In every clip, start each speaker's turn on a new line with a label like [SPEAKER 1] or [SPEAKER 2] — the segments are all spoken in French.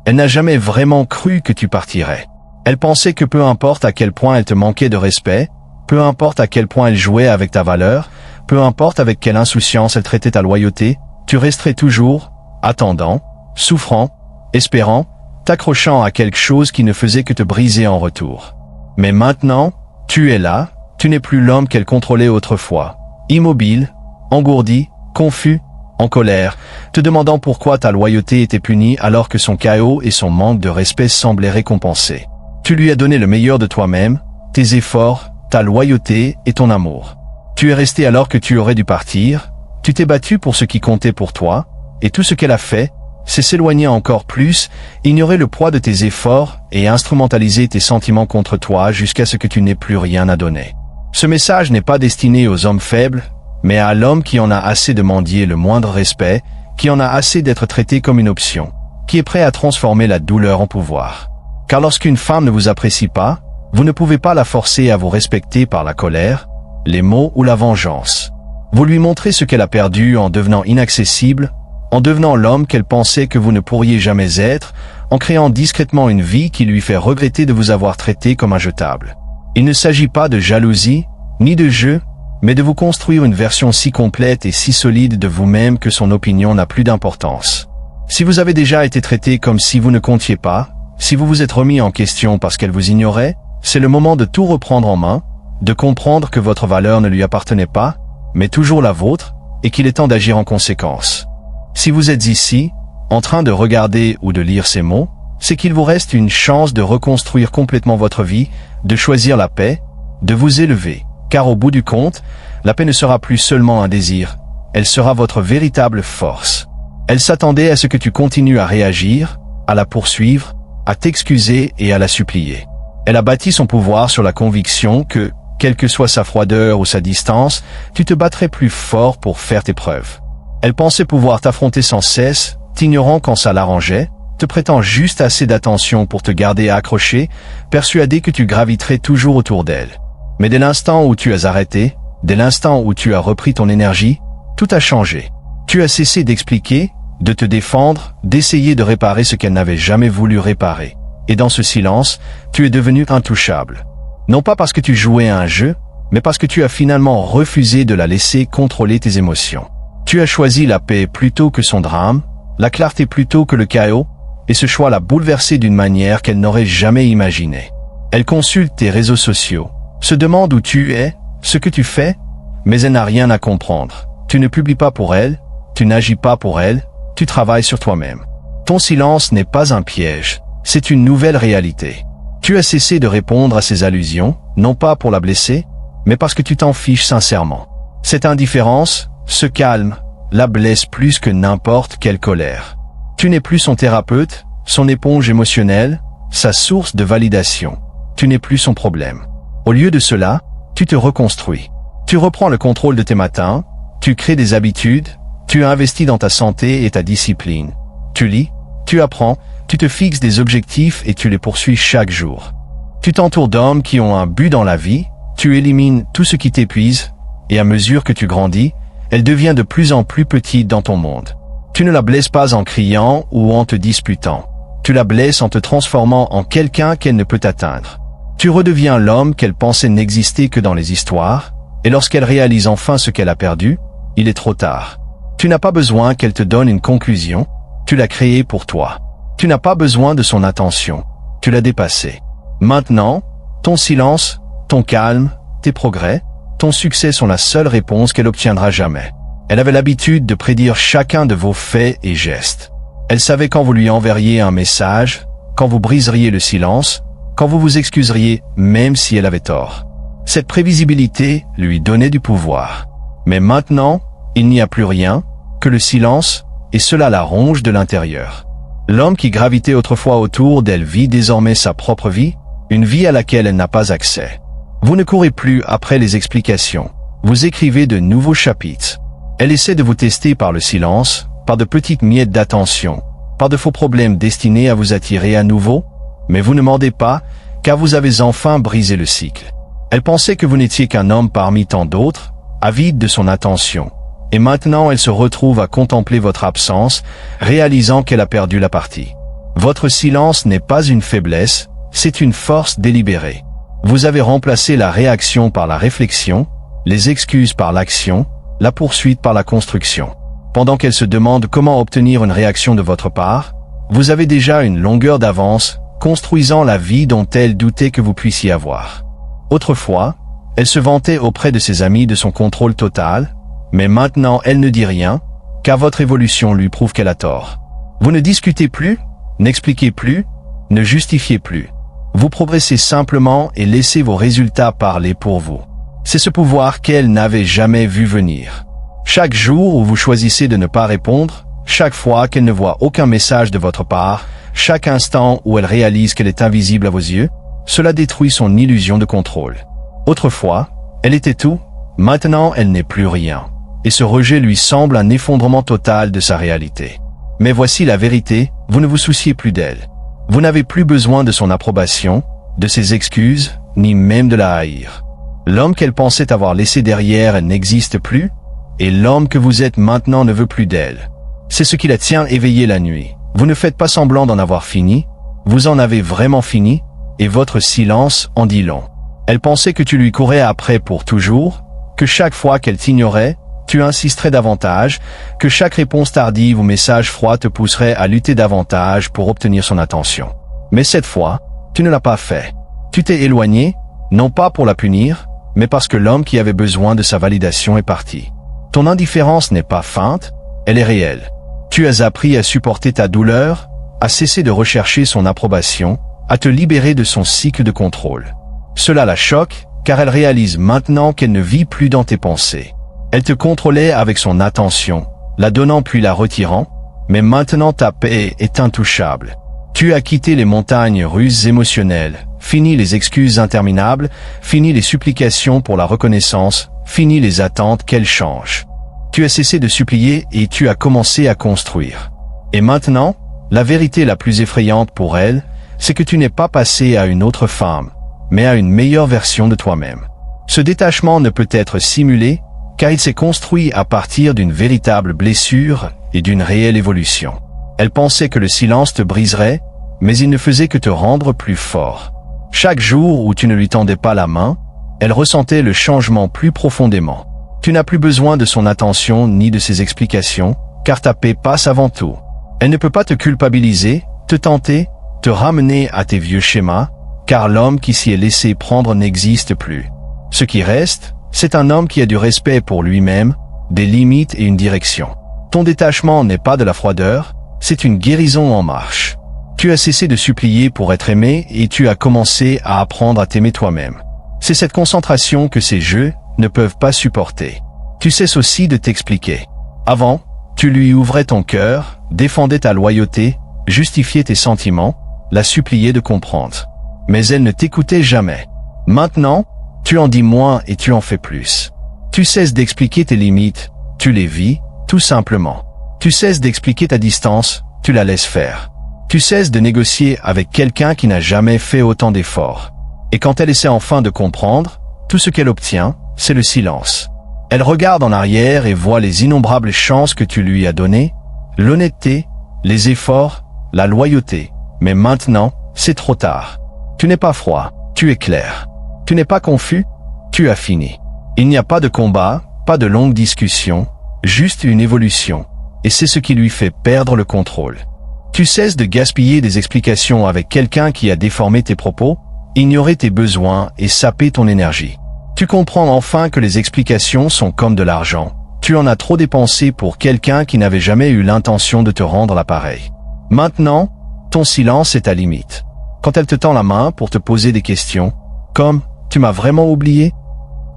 [SPEAKER 1] Elle n'a jamais vraiment cru que tu partirais. Elle pensait que peu importe à quel point elle te manquait de respect, peu importe à quel point elle jouait avec ta valeur, peu importe avec quelle insouciance elle traitait ta loyauté, tu resterais toujours, attendant, souffrant, espérant, t'accrochant à quelque chose qui ne faisait que te briser en retour. Mais maintenant, tu es là, tu n'es plus l'homme qu'elle contrôlait autrefois, immobile, engourdi, confus, en colère, te demandant pourquoi ta loyauté était punie alors que son chaos et son manque de respect semblaient récompensés. Tu lui as donné le meilleur de toi-même, tes efforts, ta loyauté et ton amour. Tu es resté alors que tu aurais dû partir, tu t'es battu pour ce qui comptait pour toi, et tout ce qu'elle a fait, c'est s'éloigner encore plus, ignorer le poids de tes efforts et instrumentaliser tes sentiments contre toi jusqu'à ce que tu n'aies plus rien à donner. Ce message n'est pas destiné aux hommes faibles, mais à l'homme qui en a assez de mendier le moindre respect, qui en a assez d'être traité comme une option, qui est prêt à transformer la douleur en pouvoir. Car lorsqu'une femme ne vous apprécie pas, vous ne pouvez pas la forcer à vous respecter par la colère, les mots ou la vengeance. Vous lui montrez ce qu'elle a perdu en devenant inaccessible, en devenant l'homme qu'elle pensait que vous ne pourriez jamais être, en créant discrètement une vie qui lui fait regretter de vous avoir traité comme un jetable. Il ne s'agit pas de jalousie, ni de jeu, mais de vous construire une version si complète et si solide de vous-même que son opinion n'a plus d'importance. Si vous avez déjà été traité comme si vous ne comptiez pas, si vous vous êtes remis en question parce qu'elle vous ignorait, c'est le moment de tout reprendre en main, de comprendre que votre valeur ne lui appartenait pas, mais toujours la vôtre, et qu'il est temps d'agir en conséquence. Si vous êtes ici, en train de regarder ou de lire ces mots, c'est qu'il vous reste une chance de reconstruire complètement votre vie, de choisir la paix, de vous élever, car au bout du compte, la paix ne sera plus seulement un désir, elle sera votre véritable force. Elle s'attendait à ce que tu continues à réagir, à la poursuivre, à t'excuser et à la supplier. Elle a bâti son pouvoir sur la conviction que, quelle que soit sa froideur ou sa distance, tu te battrais plus fort pour faire tes preuves. Elle pensait pouvoir t'affronter sans cesse, t'ignorant quand ça l'arrangeait, te prêtant juste assez d'attention pour te garder accroché, persuadé que tu graviterais toujours autour d'elle. Mais dès l'instant où tu as arrêté, dès l'instant où tu as repris ton énergie, tout a changé. Tu as cessé d'expliquer, de te défendre, d'essayer de réparer ce qu'elle n'avait jamais voulu réparer. Et dans ce silence, tu es devenu intouchable. Non pas parce que tu jouais à un jeu, mais parce que tu as finalement refusé de la laisser contrôler tes émotions. Tu as choisi la paix plutôt que son drame, la clarté plutôt que le chaos, et ce choix l'a bouleversée d'une manière qu'elle n'aurait jamais imaginée. Elle consulte tes réseaux sociaux, se demande où tu es, ce que tu fais, mais elle n'a rien à comprendre. Tu ne publies pas pour elle, tu n'agis pas pour elle, tu travailles sur toi-même. Ton silence n'est pas un piège, c'est une nouvelle réalité. Tu as cessé de répondre à ses allusions, non pas pour la blesser, mais parce que tu t'en fiches sincèrement. Cette indifférence, ce calme, la blesse plus que n'importe quelle colère. Tu n'es plus son thérapeute, son éponge émotionnelle, sa source de validation. Tu n'es plus son problème. Au lieu de cela, tu te reconstruis. Tu reprends le contrôle de tes matins, tu crées des habitudes, tu investis dans ta santé et ta discipline. Tu lis, tu apprends, tu te fixes des objectifs et tu les poursuis chaque jour. Tu t'entoures d'hommes qui ont un but dans la vie, tu élimines tout ce qui t'épuise, et à mesure que tu grandis, elle devient de plus en plus petite dans ton monde. Tu ne la blesses pas en criant ou en te disputant. Tu la blesses en te transformant en quelqu'un qu'elle ne peut atteindre. Tu redeviens l'homme qu'elle pensait n'exister que dans les histoires, et lorsqu'elle réalise enfin ce qu'elle a perdu, il est trop tard. Tu n'as pas besoin qu'elle te donne une conclusion, tu l'as créée pour toi. Tu n'as pas besoin de son attention, tu l'as dépassée. Maintenant, ton silence, ton calme, tes progrès, ton succès sont la seule réponse qu'elle obtiendra jamais. Elle avait l'habitude de prédire chacun de vos faits et gestes. Elle savait quand vous lui enverriez un message, quand vous briseriez le silence, quand vous vous excuseriez même si elle avait tort. Cette prévisibilité lui donnait du pouvoir. Mais maintenant, il n'y a plus rien que le silence, et cela la ronge de l'intérieur. L'homme qui gravitait autrefois autour d'elle vit désormais sa propre vie, une vie à laquelle elle n'a pas accès. Vous ne courez plus après les explications, vous écrivez de nouveaux chapitres. Elle essaie de vous tester par le silence, par de petites miettes d'attention, par de faux problèmes destinés à vous attirer à nouveau, mais vous ne mordez pas, car vous avez enfin brisé le cycle. Elle pensait que vous n'étiez qu'un homme parmi tant d'autres, avide de son attention, et maintenant elle se retrouve à contempler votre absence, réalisant qu'elle a perdu la partie. Votre silence n'est pas une faiblesse, c'est une force délibérée. Vous avez remplacé la réaction par la réflexion, les excuses par l'action, la poursuite par la construction. Pendant qu'elle se demande comment obtenir une réaction de votre part, vous avez déjà une longueur d'avance, construisant la vie dont elle doutait que vous puissiez avoir. Autrefois, elle se vantait auprès de ses amis de son contrôle total, mais maintenant elle ne dit rien, car votre évolution lui prouve qu'elle a tort. Vous ne discutez plus, n'expliquez plus, ne justifiez plus. Vous progressez simplement et laissez vos résultats parler pour vous. C'est ce pouvoir qu'elle n'avait jamais vu venir. Chaque jour où vous choisissez de ne pas répondre, chaque fois qu'elle ne voit aucun message de votre part, chaque instant où elle réalise qu'elle est invisible à vos yeux, cela détruit son illusion de contrôle. Autrefois, elle était tout, maintenant elle n'est plus rien. Et ce rejet lui semble un effondrement total de sa réalité. Mais voici la vérité, vous ne vous souciez plus d'elle. Vous n'avez plus besoin de son approbation, de ses excuses, ni même de la haïr. L'homme qu'elle pensait avoir laissé derrière n'existe plus, et l'homme que vous êtes maintenant ne veut plus d'elle. C'est ce qui la tient éveillée la nuit. Vous ne faites pas semblant d'en avoir fini, vous en avez vraiment fini, et votre silence en dit long. Elle pensait que tu lui courais après pour toujours, que chaque fois qu'elle t'ignorait, tu insisterais davantage, que chaque réponse tardive ou message froid te pousserait à lutter davantage pour obtenir son attention. Mais cette fois, tu ne l'as pas fait. Tu t'es éloigné, non pas pour la punir, mais parce que l'homme qui avait besoin de sa validation est parti. Ton indifférence n'est pas feinte, elle est réelle. Tu as appris à supporter ta douleur, à cesser de rechercher son approbation, à te libérer de son cycle de contrôle. Cela la choque, car elle réalise maintenant qu'elle ne vit plus dans tes pensées. Elle te contrôlait avec son attention, la donnant puis la retirant, mais maintenant ta paix est intouchable. Tu as quitté les montagnes russes émotionnelles, fini les excuses interminables, fini les supplications pour la reconnaissance, fini les attentes qu'elle change. Tu as cessé de supplier et tu as commencé à construire. Et maintenant, la vérité la plus effrayante pour elle, c'est que tu n'es pas passé à une autre femme, mais à une meilleure version de toi-même. Ce détachement ne peut être simulé, car il s'est construit à partir d'une véritable blessure et d'une réelle évolution. Elle pensait que le silence te briserait, mais il ne faisait que te rendre plus fort. Chaque jour où tu ne lui tendais pas la main, elle ressentait le changement plus profondément. Tu n'as plus besoin de son attention ni de ses explications, car ta paix passe avant tout. Elle ne peut pas te culpabiliser, te tenter, te ramener à tes vieux schémas, car l'homme qui s'y est laissé prendre n'existe plus. Ce qui reste, c'est un homme qui a du respect pour lui-même, des limites et une direction. Ton détachement n'est pas de la froideur, c'est une guérison en marche. Tu as cessé de supplier pour être aimé et tu as commencé à apprendre à t'aimer toi-même. C'est cette concentration que ces jeux ne peuvent pas supporter. Tu cesses aussi de t'expliquer. Avant, tu lui ouvrais ton cœur, défendais ta loyauté, justifiais tes sentiments, la suppliais de comprendre. Mais elle ne t'écoutait jamais. Maintenant, tu en dis moins et tu en fais plus. Tu cesses d'expliquer tes limites, tu les vis, tout simplement. Tu cesses d'expliquer ta distance, tu la laisses faire. Tu cesses de négocier avec quelqu'un qui n'a jamais fait autant d'efforts. Et quand elle essaie enfin de comprendre, tout ce qu'elle obtient, c'est le silence. Elle regarde en arrière et voit les innombrables chances que tu lui as données, l'honnêteté, les efforts, la loyauté. Mais maintenant, c'est trop tard. Tu n'es pas froid, tu es clair. Tu n'es pas confus, tu as fini. Il n'y a pas de combat, pas de longue discussion, juste une évolution. Et c'est ce qui lui fait perdre le contrôle. Tu cesses de gaspiller des explications avec quelqu'un qui a déformé tes propos, ignoré tes besoins et sapé ton énergie. Tu comprends enfin que les explications sont comme de l'argent. Tu en as trop dépensé pour quelqu'un qui n'avait jamais eu l'intention de te rendre l'appareil. Maintenant, ton silence est à limite. Quand elle te tend la main pour te poser des questions, comme « Tu m'as vraiment oublié ?»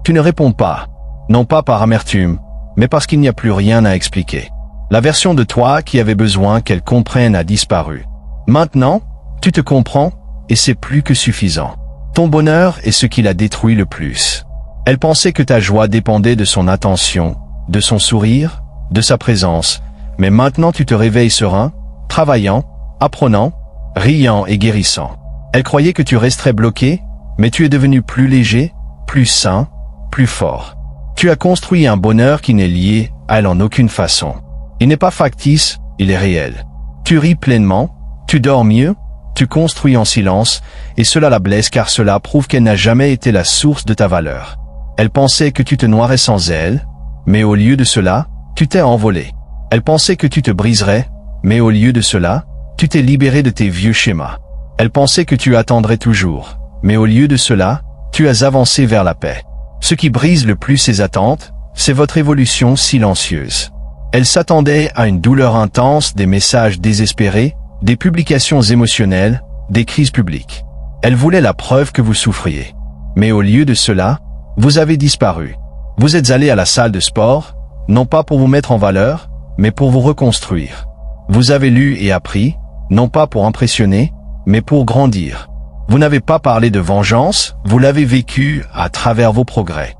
[SPEAKER 1] Tu ne réponds pas, non pas par amertume, mais parce qu'il n'y a plus rien à expliquer. La version de toi qui avait besoin qu'elle comprenne a disparu. Maintenant, tu te comprends, et c'est plus que suffisant. Ton bonheur est ce qui l'a détruit le plus. Elle pensait que ta joie dépendait de son attention, de son sourire, de sa présence, mais maintenant tu te réveilles serein, travaillant, apprenant, riant et guérissant. Elle croyait que tu resterais bloqué, mais tu es devenu plus léger, plus sain, plus fort. Tu as construit un bonheur qui n'est lié à elle en aucune façon. Il n'est pas factice, il est réel. Tu ris pleinement, Tu dors mieux, tu construis en silence, et cela la blesse car cela prouve qu'elle n'a jamais été la source de ta valeur. Elle pensait que tu te noierais sans elle, mais au lieu de cela, tu t'es envolé. Elle pensait que tu te briserais, mais au lieu de cela, tu t'es libéré de tes vieux schémas. Elle pensait que tu attendrais toujours, mais au lieu de cela, tu as avancé vers la paix. Ce qui brise le plus ses attentes, c'est votre évolution silencieuse. Elle s'attendait à une douleur intense, des messages désespérés, des publications émotionnelles, des crises publiques. Elle voulait la preuve que vous souffriez. Mais au lieu de cela, vous avez disparu. Vous êtes allé à la salle de sport, non pas pour vous mettre en valeur, mais pour vous reconstruire. Vous avez lu et appris, non pas pour impressionner, mais pour grandir. Vous n'avez pas parlé de vengeance, vous l'avez vécu à travers vos progrès.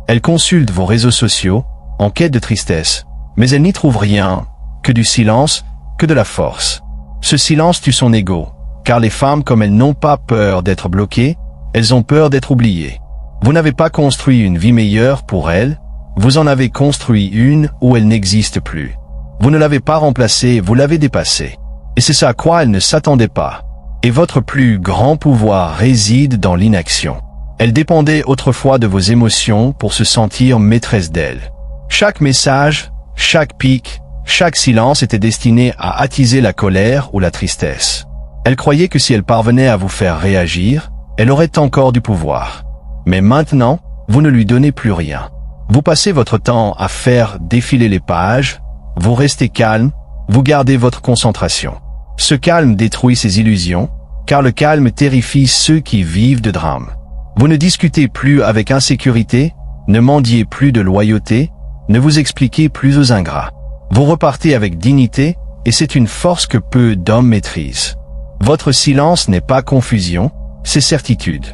[SPEAKER 1] Elle consulte vos réseaux sociaux, en quête de tristesse, mais elle n'y trouve rien, que du silence, que de la force. Ce silence tue son ego, car les femmes comme elles n'ont pas peur d'être bloquées, elles ont peur d'être oubliées. Vous n'avez pas construit une vie meilleure pour elles, vous en avez construit une où elle n'existe plus. Vous ne l'avez pas remplacée, vous l'avez dépassée. Et c'est ça à quoi elle ne s'attendait pas. Et votre plus grand pouvoir réside dans l'inaction. Elle dépendait autrefois de vos émotions pour se sentir maîtresse d'elle. Chaque message, chaque pic, chaque silence était destiné à attiser la colère ou la tristesse. Elle croyait que si elle parvenait à vous faire réagir, elle aurait encore du pouvoir. Mais maintenant, vous ne lui donnez plus rien. Vous passez votre temps à faire défiler les pages, vous restez calme, vous gardez votre concentration. Ce calme détruit ses illusions, car le calme terrifie ceux qui vivent de drames. Vous ne discutez plus avec insécurité, ne mendiez plus de loyauté, ne vous expliquez plus aux ingrats. Vous repartez avec dignité, et c'est une force que peu d'hommes maîtrisent. Votre silence n'est pas confusion, c'est certitude.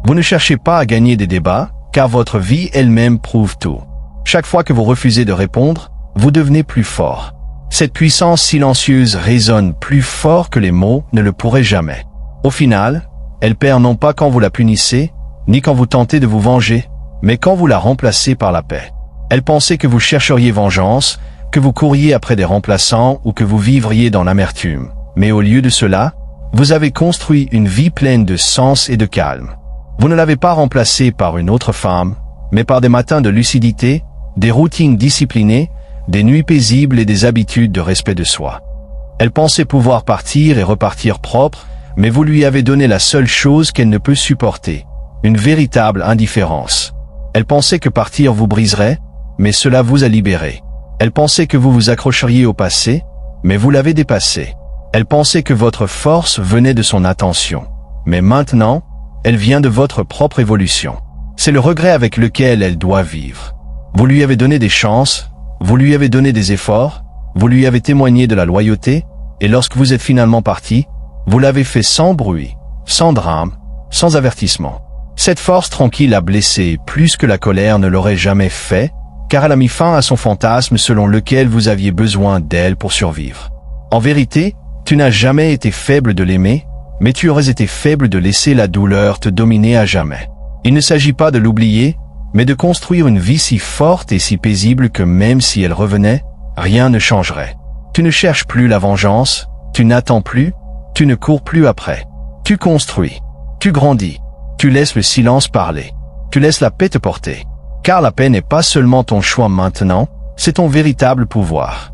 [SPEAKER 1] Vous ne cherchez pas à gagner des débats, car votre vie elle-même prouve tout. Chaque fois que vous refusez de répondre, vous devenez plus fort. Cette puissance silencieuse résonne plus fort que les mots ne le pourraient jamais. Au final, elle perd non pas quand vous la punissez, ni quand vous tentez de vous venger, mais quand vous la remplacez par la paix. Elle pensait que vous chercheriez vengeance, que vous courriez après des remplaçants ou que vous vivriez dans l'amertume. Mais au lieu de cela, vous avez construit une vie pleine de sens et de calme. Vous ne l'avez pas remplacée par une autre femme, mais par des matins de lucidité, des routines disciplinées, des nuits paisibles et des habitudes de respect de soi. Elle pensait pouvoir partir et repartir propre, mais vous lui avez donné la seule chose qu'elle ne peut supporter, une véritable indifférence. Elle pensait que partir vous briserait, mais cela vous a libéré. Elle pensait que vous vous accrocheriez au passé, mais vous l'avez dépassé. Elle pensait que votre force venait de son attention, mais maintenant, elle vient de votre propre évolution. C'est le regret avec lequel elle doit vivre. Vous lui avez donné des chances, vous lui avez donné des efforts, vous lui avez témoigné de la loyauté, et lorsque vous êtes finalement parti, vous l'avez fait sans bruit, sans drame, sans avertissement. Cette force tranquille a blessé plus que la colère ne l'aurait jamais fait, car elle a mis fin à son fantasme selon lequel vous aviez besoin d'elle pour survivre. En vérité, tu n'as jamais été faible de l'aimer, mais tu aurais été faible de laisser la douleur te dominer à jamais. Il ne s'agit pas de l'oublier, mais de construire une vie si forte et si paisible que même si elle revenait, rien ne changerait. Tu ne cherches plus la vengeance, tu n'attends plus, tu ne cours plus après. Tu construis, tu grandis, tu laisses le silence parler, tu laisses la paix te porter. Car la paix n'est pas seulement ton choix maintenant, c'est ton véritable pouvoir.